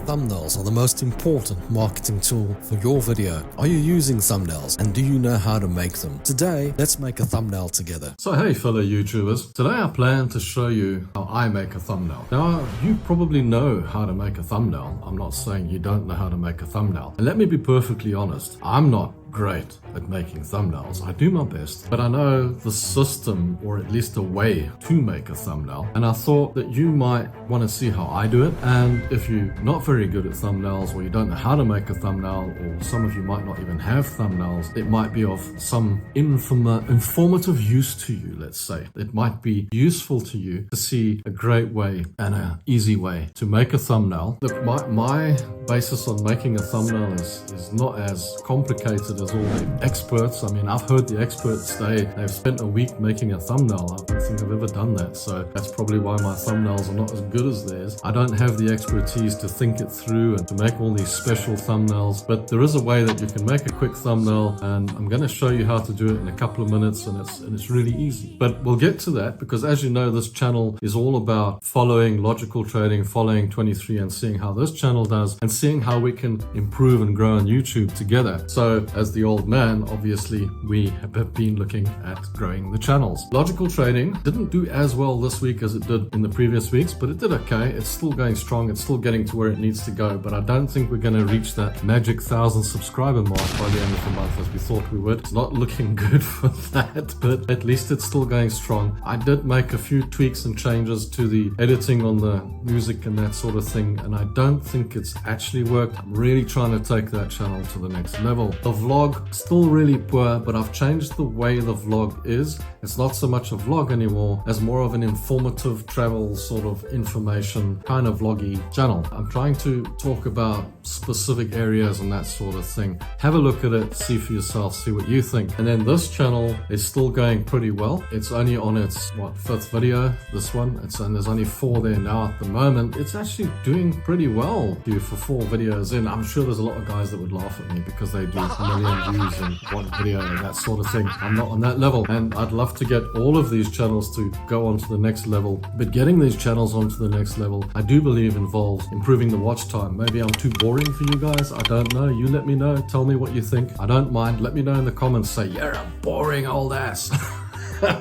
Thumbnails are the most important marketing tool for your video. Are you using thumbnails and do you know how to make them? Today, let's make a thumbnail together. So hey fellow YouTubers, today I plan to show you how I make a thumbnail. Now you probably know how to make a thumbnail. I'm not saying you don't know how to make a thumbnail. And let me be perfectly honest, I'm not great at making thumbnails. I do my best, but I know the system, or at least a way to make a thumbnail, and I thought that you might want to see how I do it. And if you're not very good at thumbnails, or you don't know how to make a thumbnail, or some of you might not even have thumbnails, it might be of some informative use to you, let's say. It might be useful to you to see a great way and an easy way to make a thumbnail. Look, my basis on making a thumbnail is not as complicated as all the experts. I mean, I've heard the experts say they've spent a week making a thumbnail. I don't think I've ever done that, so that's probably why my thumbnails are not as good as theirs. I don't have the expertise to think it through and to make all these special thumbnails, but there is a way that you can make a quick thumbnail, and I'm going to show you how to do it in a couple of minutes, and it's really easy. But we'll get to that, because as you know, this channel is all about following logical trading, following 23, and seeing how this channel does, and seeing how we can improve and grow on YouTube together. So as the old man, obviously we have been looking at growing the channels. Logical trading didn't do as well this week as it did in the previous weeks, but it did okay. It's still going strong. It's still getting to where it needs to go, but I don't think we're going to reach that magic 1,000 subscriber mark by the end of the month as we thought we would. It's not looking good for that, but at least it's still going strong. I did make a few tweaks and changes to the editing on the music and that sort of thing, and I don't think it's actually worked. I'm really trying to take that channel to the next level. The vlog, still really poor, but I've changed the way the vlog is. It's not so much a vlog anymore as more of an informative travel sort of information kind of vloggy channel. I'm trying to talk about specific areas and that sort of thing. Have a look at it, see for yourself, see what you think. And then this channel is still going pretty well. It's only on its, fifth video, this one. And there's only 4 there now at the moment. It's actually doing pretty well for 4 videos in. I'm sure there's a lot of guys that would laugh at me because they do a million views in one video and that sort of thing. I'm not on that level, and I'd love to get all of these channels to go on to the next level. But getting these channels onto the next level, I do believe involves improving the watch time. Maybe I'm too boring for you guys. I don't know. You let me know. Tell me what you think. I don't mind. Let me know in the comments. Say, you're a boring old ass.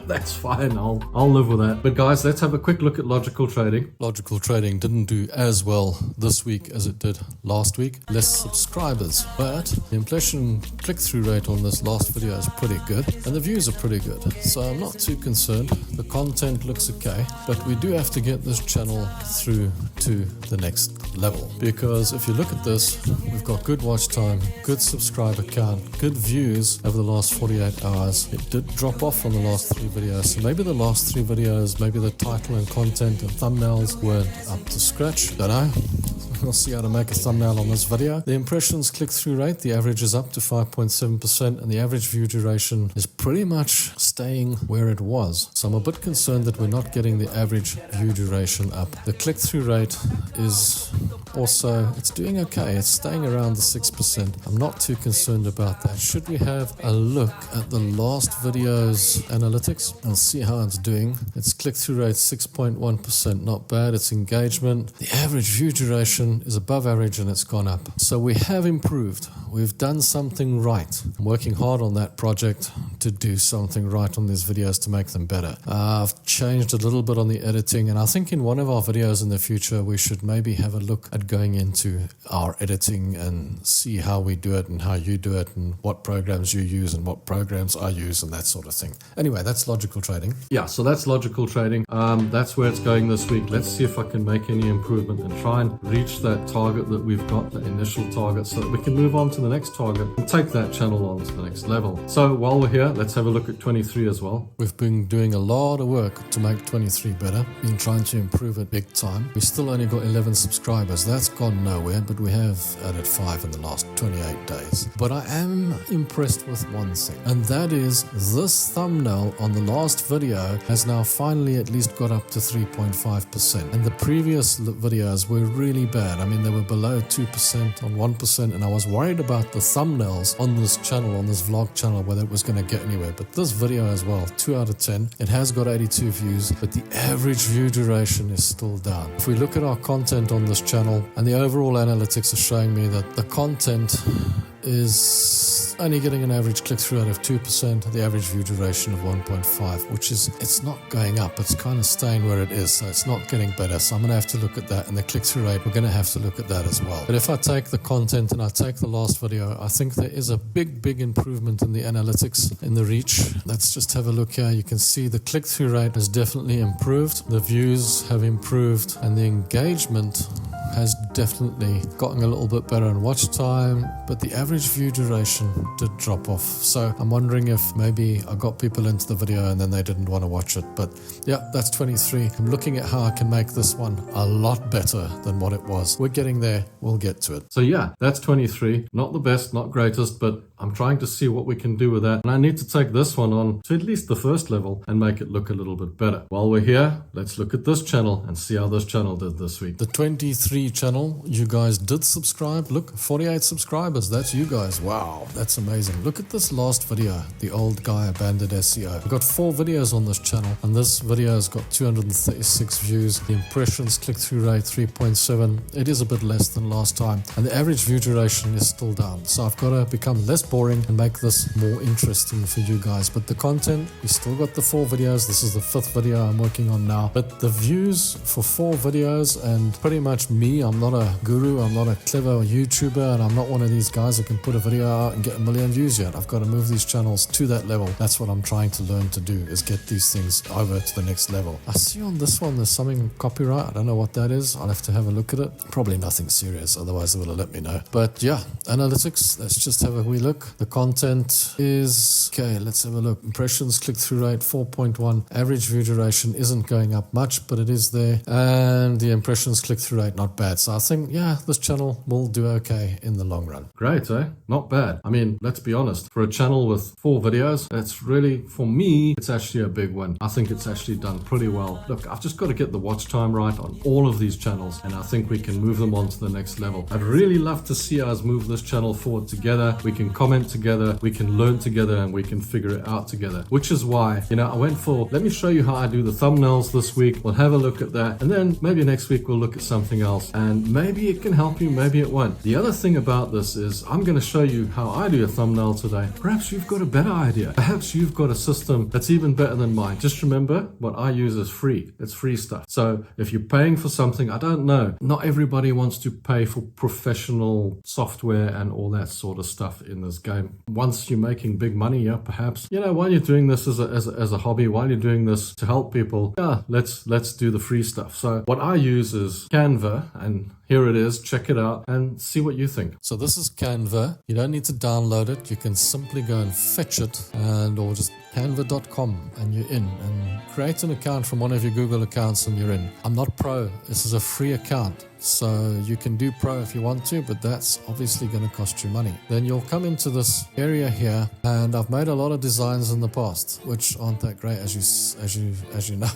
That's fine, I'll live with that. But guys, let's have a quick look at logical trading. Logical trading didn't do as well this week as it did last week. Less subscribers, but the impression click-through rate on this last video is pretty good, and the views are pretty good, so I'm not too concerned. The content looks okay, but we do have to get this channel through to the next level, because if you look at this, we've got good watch time, good subscriber count, good views over the last 48 hours. It did drop off on the last 3 videos, so maybe the last 3 videos, maybe the title and content and thumbnails weren't up to scratch. Don't know. We'll see how to make a thumbnail on this video. The impressions click-through rate, the average is up to 5.7%, and the average view duration is pretty much staying where it was. So I'm a bit concerned that we're not getting the average view duration up. The click-through rate is also, it's doing okay. It's staying around the 6%. I'm not too concerned about that. Should we have a look at the last video's analytics and see how it's doing? Its click-through rate 6.1%, not bad. Its engagement, the average view duration is above average, and it's gone up. So we have improved. We've done something right. I'm working hard on that project to do something right on these videos to make them better. I've changed a little bit on the editing, and I think in one of our videos in the future we should maybe have a look at going into our editing and see how we do it and how you do it and what programs you use and what programs I use and that sort of thing. Anyway, that's logical trading. Yeah, so that's logical trading. That's where it's going this week. Let's see if I can make any improvement and try and reach that target that we've got, the initial target, so that we can move on to the next target and take that channel on to the next level. So while we're here, let's have a look at 23 as well. We've been doing a lot of work to make 23 better, been trying to improve it big time. We still only got 11 subscribers. That's gone nowhere, but we have added 5 in the last 28 days. But I am impressed with one thing, and that is this thumbnail on the last video has now finally at least got up to 3.5%, and the previous videos were really bad. I mean, they were below 2% on 1%, and I was worried about the thumbnails on this channel, on this vlog channel, whether it was going to get anywhere. But this video video as well, 2 out of 10. It has got 82 views, but the average view duration is still down. If we look at our content on this channel, and the overall analytics are showing me that the content is only getting an average click-through rate of 2%, the average view duration of 1.5, which is, it's not going up, it's kind of staying where it is, so it's not getting better. So I'm going to have to look at that, and the click-through rate, we're going to have to look at that as well. But if I take the content and I take the last video, I think there is a big improvement in the analytics, in the reach. Let's just have a look here. You can see the click-through rate has definitely improved, the views have improved, and the engagement has definitely gotten a little bit better in watch time, but the average view duration did drop off. So I'm wondering if maybe I got people into the video and then they didn't want to watch it. But yeah, that's 23. I'm looking at how I can make this one a lot better than what it was. We're getting there. We'll get to it. So yeah, that's 23. Not the best, not greatest, but I'm trying to see what we can do with that. And I need to take this one on to at least the first level and make it look a little bit better. While we're here, let's look at this channel and see how this channel did this week. The 23 channel, you guys did subscribe. Look, 48 subscribers. That's you guys. Wow, that's amazing. Look at this last video, the old guy abandoned SEO. I've got 4 videos on this channel, and this video has got 236 views. The impressions click-through rate 3.7. It is a bit less than last time, and the average view duration is still down. So I've got to become less boring and make this more interesting for you guys. But the content, we still got the 4 videos. This is the 5th video I'm working on now. But the views for 4 videos, and pretty much me, I'm not a guru, I'm not a clever YouTuber, and I'm not one of these guys that can put a video out and get 1 million views yet. I've got to move these channels to that level. That's what I'm trying to learn to do, is get these things over to the next level. I see on this one there's something copyright. I don't know what that is. I'll have to have a look at it. Probably nothing serious, otherwise they would have let me know. But yeah, analytics, let's just have a wee look. The content is, okay, let's have a look. Impressions, click-through rate 4.1. Average view duration isn't going up much, but it is there. And the impressions, click-through rate, not bad. So I think, yeah, this channel will do okay in the long run. Great, eh? Not bad. I mean, let's be honest. For a channel with 4 videos, that's really, for me, it's actually a big win. I think it's actually done pretty well. Look, I've just got to get the watch time right on all of these channels, and I think we can move them on to the next level. I'd really love to see us move this channel forward together. We can comment together, we can learn together, and we can figure it out together. Which is why, you know, I went for, let me show you how I do the thumbnails this week. We'll have a look at that, and then maybe next week we'll look at something else, and maybe it can help you, maybe it won't. The other thing about this is I'm going to show you how I do a thumbnail today. Perhaps you've got a better idea. Perhaps you've got a system that's even better than mine. Just remember, what I use is free. It's free stuff. So if you're paying for something, I don't know. Not everybody wants to pay for professional software and all that sort of stuff in this game. Once you're making big money, yeah, perhaps, you know, while you're doing this as a hobby, while you're doing this to help people, yeah, let's do the free stuff. So what I use is Canva, and here it is. Check it out and see what you think. So this is Canva. You don't need to download it. You can simply go and fetch it, or just canva.com, and you're in, and create an account from one of your Google accounts and you're in. I'm not pro. This is a free account. So you can do pro if you want to, but that's obviously going to cost you money. Then you'll come into this area here, and I've made a lot of designs in the past, which aren't that great, as you know.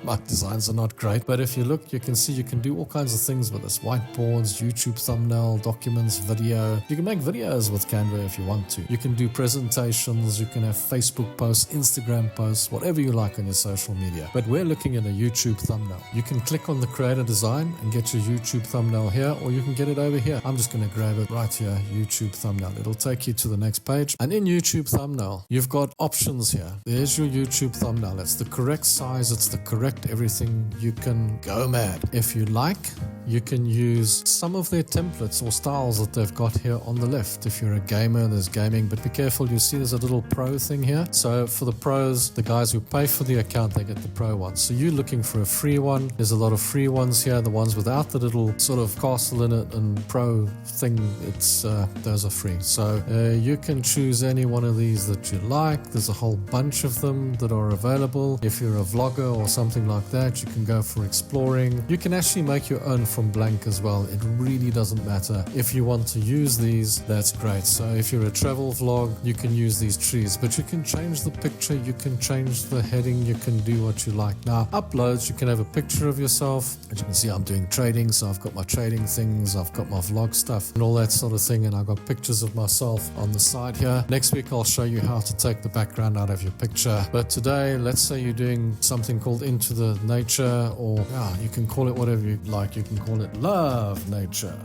My designs are not great, but if you look, you can see you can do all kinds of things with this: whiteboards, YouTube thumbnail, documents, video. You can make videos with Canva if you want to. You can do presentations. You can have Facebook posts, Instagram posts, whatever you like on your social media. But we're looking at a YouTube thumbnail. You can click on the create a design and get your YouTube thumbnail here, or you can get it over here. I'm just going to grab it right here, YouTube thumbnail. It'll take you to the next page, and in YouTube thumbnail you've got options here. There's your YouTube thumbnail. It's the correct size, it's the correct everything. You can go mad. If you like, you can use some of their templates or styles that they've got here on the left. If you're a gamer, there's gaming, but be careful, you see there's a little pro thing here. So for the pros, the guys who pay for the account, they get the pro one. So you're looking for a free one. There's a lot of free ones here. The ones without the little sort of castle in it and pro thing, it's those are free. So you can choose any one of these that you like. There's a whole bunch of them that are available. If you're a vlogger or something like that, you can go for exploring. You can actually make your own from blank as well. It really doesn't matter. If you want to use these, that's great. So if you're a travel vlog, you can use these trees, but you can change the picture, you can change the heading, you can do what you like. Now, uploads, you can have a picture of yourself. As you can see, I'm doing trading, so I've got my trading things, I've got my vlog stuff and all that sort of thing, and I've got pictures of myself on the side here. Next week I'll show you how to take the background out of your picture. But today, let's say you're doing something called Into the Nature, or you can call it whatever you like. You can call it Love Nature.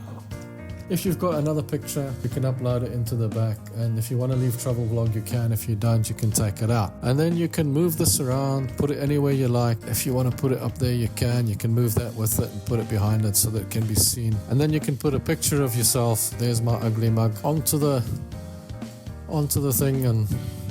If you've got another picture, you can upload it into the back, and if you want to leave travel vlog, you can. If you don't, you can take it out. And then you can move this around, put it anywhere you like. If you want to put it up there, you can. You can move that with it and put it behind it so that it can be seen. And then you can put a picture of yourself. There's my ugly mug onto the thing, and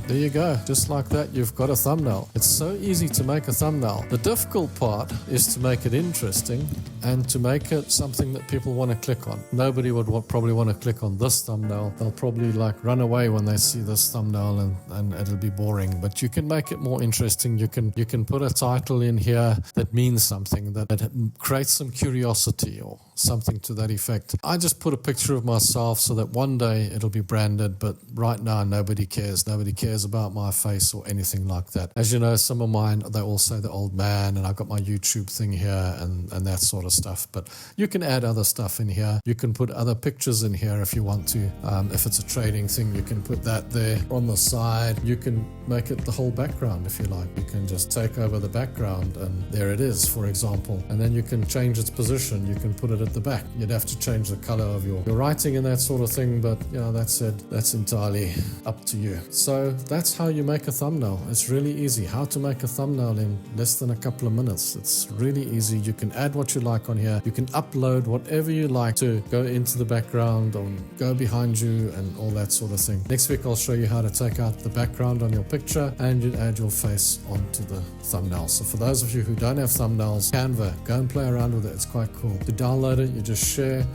there you go. Just like that, you've got a thumbnail. It's so easy to make a thumbnail. The difficult part is to make it interesting and to make it something that people want to click on. Nobody would probably want to click on this thumbnail. They'll probably run away when they see this thumbnail, and it'll be boring. But you can make it more interesting. You can put a title in here that means something, that creates some curiosity or something to that effect. I just put a picture of myself so that one day it'll be branded, but right now nobody cares. Nobody cares about my face or anything like that. As you know, some of mine, they all say the old man, and I've got my YouTube thing here and that sort of stuff. But you can add other stuff in here. You can put other pictures in here if you want to. If it's a trading thing, you can put that there on the side. You can make it the whole background if you like. You can just take over the background and there it is, for example. And then you can change its position. You can put it at the back. You'd have to change the color of your writing and that sort of thing, but that said, that's entirely up to you. So that's how you make a thumbnail. It's really easy. How to make a thumbnail in less than a couple of minutes. It's really easy. You can add what you like on here. You can upload whatever you like to go into the background or go behind you and all that sort of thing. Next week I'll show you how to take out the background on your picture and you add your face onto the thumbnail. So for those of you who don't have thumbnails, Canva, go and play around with it. It's quite cool. To download it, you just share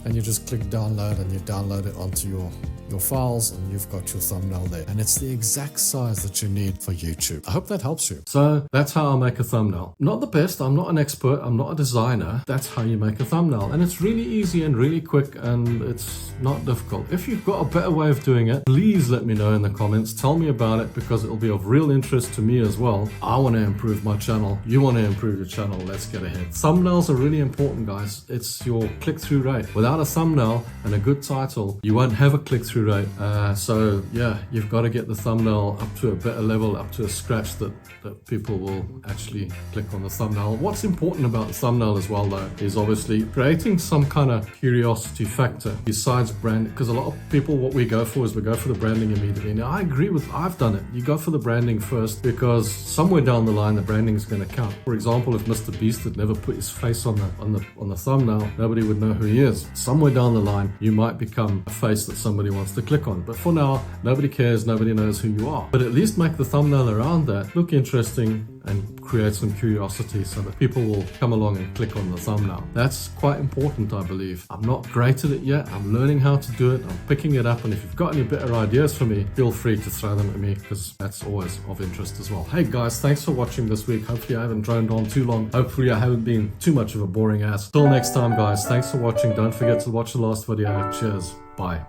and you just click download and you download it onto your files and you've got your thumbnail there. And it's the exact size that you need for YouTube. I hope that helps you. So that's how I make a thumbnail. Not the best, I'm not an expert, I'm not a designer. That's how you make a thumbnail. And it's really easy and really quick and it's not difficult. If you've got a better way of doing it, please let me know in the comments. Tell me about it because it'll be of real interest to me as well. I want to improve my channel. You want to improve your channel. Let's get ahead. Thumbnails are really important, guys. It's your click-through rate. Without a thumbnail and a good title, you won't have a click-through rate. So yeah, you've got to get the thumbnail up to a better level, up to a scratch that people will actually click on the thumbnail. What's important about the thumbnail as well though is obviously creating some kind of curiosity factor besides brand, because a lot of people, what we go for is we go for the branding immediately. Now I agree with, I've done it. You go for the branding first because somewhere down the line the branding is going to count. For example, if Mr. Beast had never put his face on the thumbnail, nobody would know who he is. Somewhere down the line you might become a face that somebody wants to click on, but for now nobody cares, nobody knows who you are. But at least make the thumbnail around that look interesting and create some curiosity so that people will come along and click on the thumbnail. That's quite important, I believe. I'm not great at it yet. I'm learning how to do it. I'm picking it up, and if you've got any better ideas for me, feel free to throw them at me because that's always of interest as well. Hey guys, thanks for watching this week. Hopefully I haven't droned on too long. Hopefully I haven't been too much of a boring ass. Till next time guys, thanks for watching. Don't forget to watch the last video. Cheers. Bye.